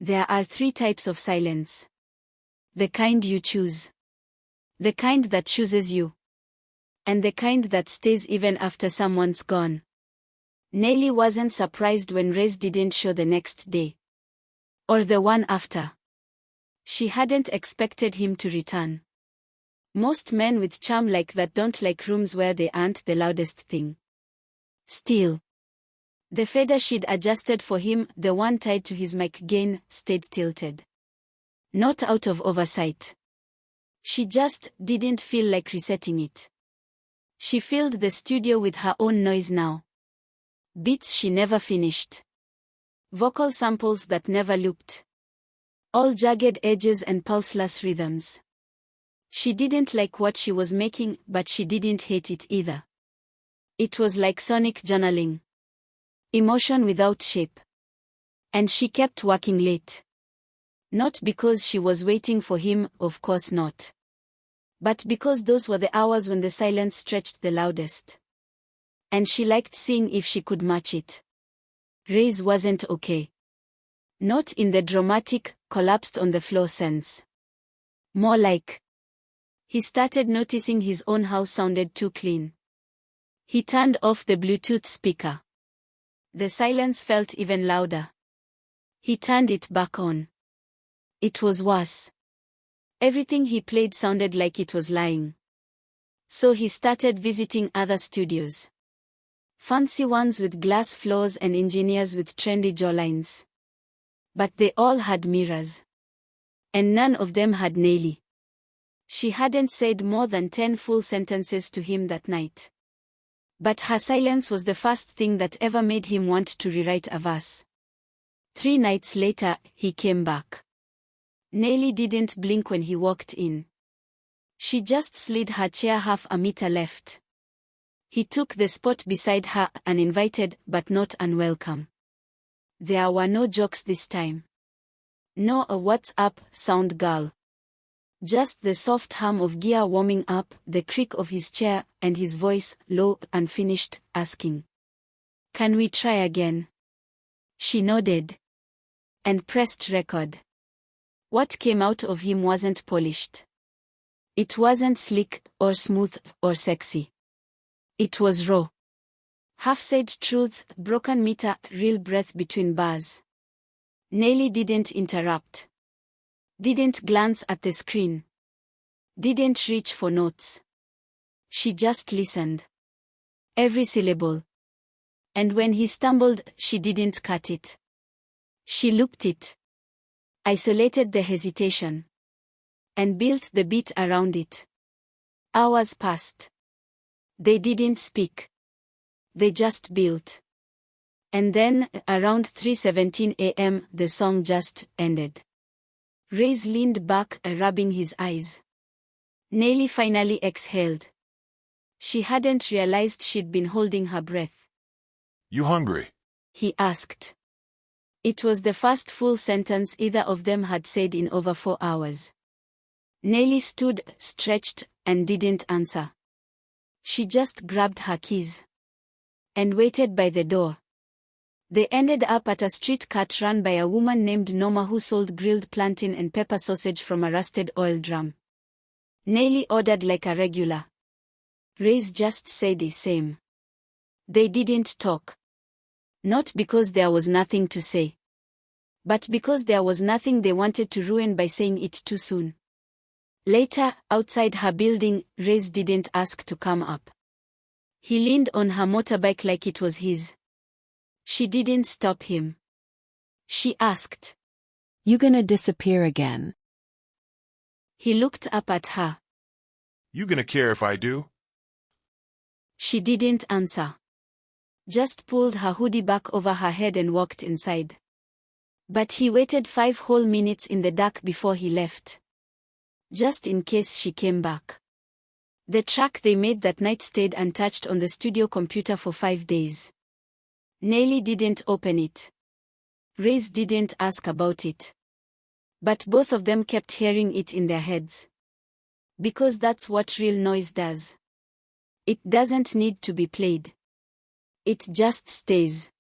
There are 3 types of silence. The kind you choose. The kind that chooses you. And the kind that stays even after someone's gone. Naeli wasn't surprised when Rheis didn't show the next day. Or the one after. She hadn't expected him to return. Most men with charm like that don't like rooms where they aren't the loudest thing. Still. The fader she'd adjusted for him, the one tied to his mic gain, stayed tilted. Not out of oversight. She just didn't feel like resetting it. She filled the studio with her own noise now. Beats she never finished. Vocal samples that never looped. All jagged edges and pulseless rhythms. She didn't like what she was making, but she didn't hate it either. It was like sonic journaling. Emotion without shape. And she kept working late. Not because she was waiting for him, of course not. But because those were the hours when the silence stretched the loudest. And she liked seeing if she could match it. Rheis wasn't okay. Not in the dramatic, collapsed on the floor sense. More like. He started noticing his own house sounded too clean. He turned off the Bluetooth speaker. The silence felt even louder. He turned it back on. It was worse. Everything he played sounded like it was lying. So he started visiting other studios. Fancy ones with glass floors and engineers with trendy jawlines. But they all had mirrors. And none of them had Naeli. She hadn't said more than 10 full sentences to him that night. But her silence was the first thing that ever made him want to rewrite a verse. 3 nights later, he came back. Naeli didn't blink when he walked in. She just slid her chair half a meter left. He took the spot beside her, uninvited but not unwelcome. There were no jokes this time. No a "what's up" sound girl. Just the soft hum of gear warming up, the creak of his chair, and his voice, low, unfinished, asking. "Can we try again?" She nodded. And pressed record. What came out of him wasn't polished. It wasn't slick, or smooth, or sexy. It was raw. Half-said truths, broken meter, real breath between bars. Naeli didn't interrupt. Didn't glance at the screen. Didn't reach for notes. She just listened. Every syllable. And when he stumbled, she didn't cut it. She looped it. Isolated the hesitation. And built the beat around it. Hours passed. They didn't speak. They just built. And then, around 3:17 a.m., the song just ended. Rheis leaned back, rubbing his eyes. Naeli finally exhaled. She hadn't realized she'd been holding her breath. "You hungry?" he asked. It was the first full sentence either of them had said in over 4 hours. Naeli stood, stretched, and didn't answer. She just grabbed her keys. And waited by the door. They ended up at a street cart run by a woman named Norma who sold grilled plantain and pepper sausage from a rusted oil drum. Naeli ordered like a regular. Rheis just said the same. They didn't talk. Not because there was nothing to say. But because there was nothing they wanted to ruin by saying it too soon. Later, outside her building, Rheis didn't ask to come up. He leaned on her motorbike like it was his. She didn't stop him. She asked, "You gonna disappear again?" He looked up at her. "You gonna care if I do?" She didn't answer. Just pulled her hoodie back over her head and walked inside. But he waited 5 whole minutes in the dark before he left. Just in case she came back. The track they made that night stayed untouched on the studio computer for 5 days. Naeli didn't open it. Rheis didn't ask about it. But both of them kept hearing it in their heads. Because that's what real noise does. It doesn't need to be played. It just stays.